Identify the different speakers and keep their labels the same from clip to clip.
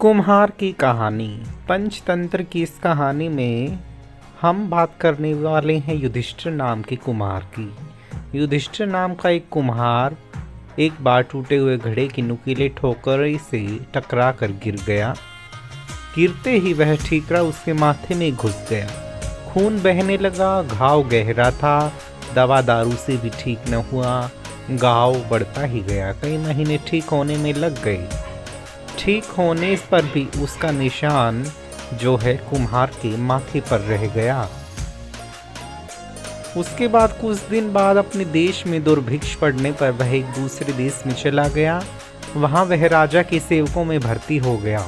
Speaker 1: कुम्हार की कहानी। पंचतंत्र की इस कहानी में हम बात करने वाले हैं युधिष्ठिर नाम के कुम्हार की। युधिष्ठिर नाम का एक कुम्हार एक बार टूटे हुए घड़े की नुकीले ठोकर से टकरा कर गिर गया। गिरते ही वह ठीकरा उसके माथे में घुस गया। खून बहने लगा। घाव गहरा था। दवा दारू से भी ठीक न हुआ। घाव बढ़ता ही गया। कई महीने ठीक होने में लग गए। ठीक होने पर भी उसका निशान जो है कुम्हार के माथे पर रह गया। उसके बाद कुछ दिन बाद अपने देश में दुर्भिक्ष पड़ने पर वह एक दूसरे देश में चला गया। वहां वह राजा के सेवकों में भर्ती हो गया।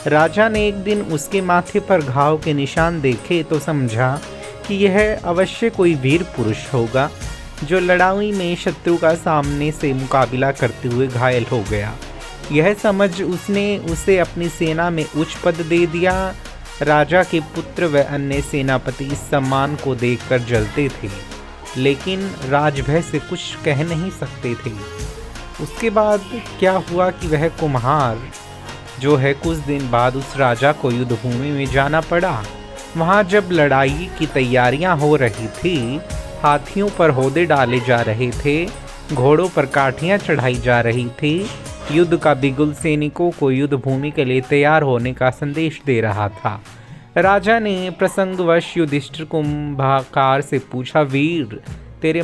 Speaker 1: राजा ने एक दिन उसके माथे पर घाव के निशान देखे तो समझा कि यह अवश्य कोई वीर पुरुष होगा जो लड़ाई में शत्रु का सामने से मुकाबला करते हुए घायल हो गया। यह समझ उसने उसे अपनी सेना में उच्च पद दे दिया। राजा के पुत्र व अन्य सेनापति इस सम्मान को देखकर जलते थे, लेकिन राजभय से कुछ कह नहीं सकते थे। उसके बाद क्या हुआ कि वह कुम्हार जो है कुछ दिन बाद उस राजा को युद्ध भूमि में जाना पड़ा। वहाँ जब लड़ाई की तैयारियां हो रही थी, हाथियों पर होदे डाले जा रहे थे, घोड़ों पर काठियां चढ़ाई जा रही थी, युद्ध का बिगुल सैनिकों को युद्ध भूमि के लिए तैयार होने का संदेश दे रहा था। राजा ने प्रसंगवश युधिष्ठिर कुंभकार से पूछा, वीर, तेरे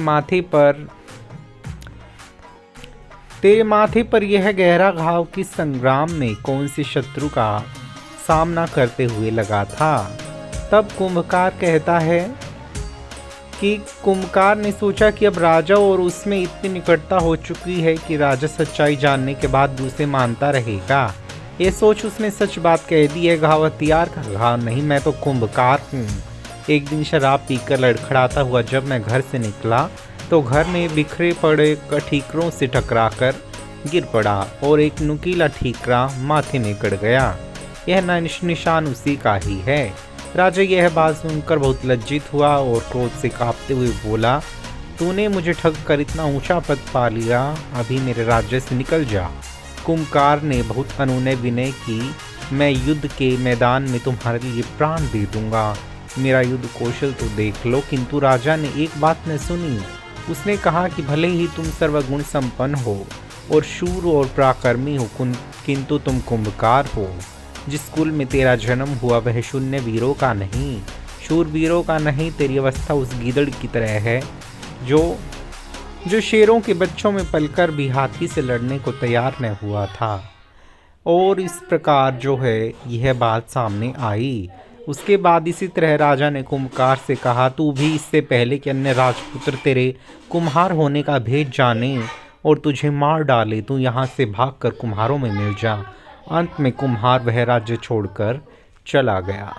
Speaker 1: माथे पर यह गहरा घाव किस संग्राम में कौन से शत्रु का सामना करते हुए लगा था? तब कुंभकार कहता है कि कुम्भकार ने सोचा कि अब राजा और उसमें इतनी निकटता हो चुकी है कि राजा सच्चाई जानने के बाद भी उसे मानता रहेगा। ये सोच उसने सच बात कह दी है, घाव हथियार का घाव नहीं, मैं तो कुम्भकार हूँ। एक दिन शराब पीकर लड़खड़ाता हुआ जब मैं घर से निकला तो घर में बिखरे पड़े ठीकरों से टकराकर गिर पड़ा और एक नुकीला ठीकरा माथे में गड़ गया। यह निशान उसी का ही है। राजा यह बात सुनकर बहुत लज्जित हुआ और क्रोध से कांपते हुए बोला, तूने मुझे ठग कर इतना ऊंचा पद पा लिया, अभी मेरे राज्य से निकल जा। कुम्भकार ने बहुत अनुनय विनय की, मैं युद्ध के मैदान में तुम्हारे लिए प्राण दे दूंगा, मेरा युद्ध कौशल तो देख लो। किंतु राजा ने एक बात न सुनी। उसने कहा कि भले ही तुम सर्वगुण संपन्न हो और शूर और पराक्रमी हो, किंतु तुम कुम्भकार हो। जिस कुल में तेरा जन्म हुआ वह शून्य वीरों का नहीं, शूर वीरों का नहीं। तेरी अवस्था उस गीदड़ की तरह है जो शेरों के बच्चों में पलकर भी हाथी से लड़ने को तैयार न हुआ था। और इस प्रकार जो है यह बात सामने आई। उसके बाद इसी तरह राजा ने कुम्भकार से कहा, तू भी इससे पहले कि अन्य राजपुत्र तेरे कुम्हार होने का भेद जाने और तुझे मार डाले, तू यहाँ से भागकर कुम्हारों में मिल जा। अंत में कुम्हार वह राज्य छोड़कर चला गया।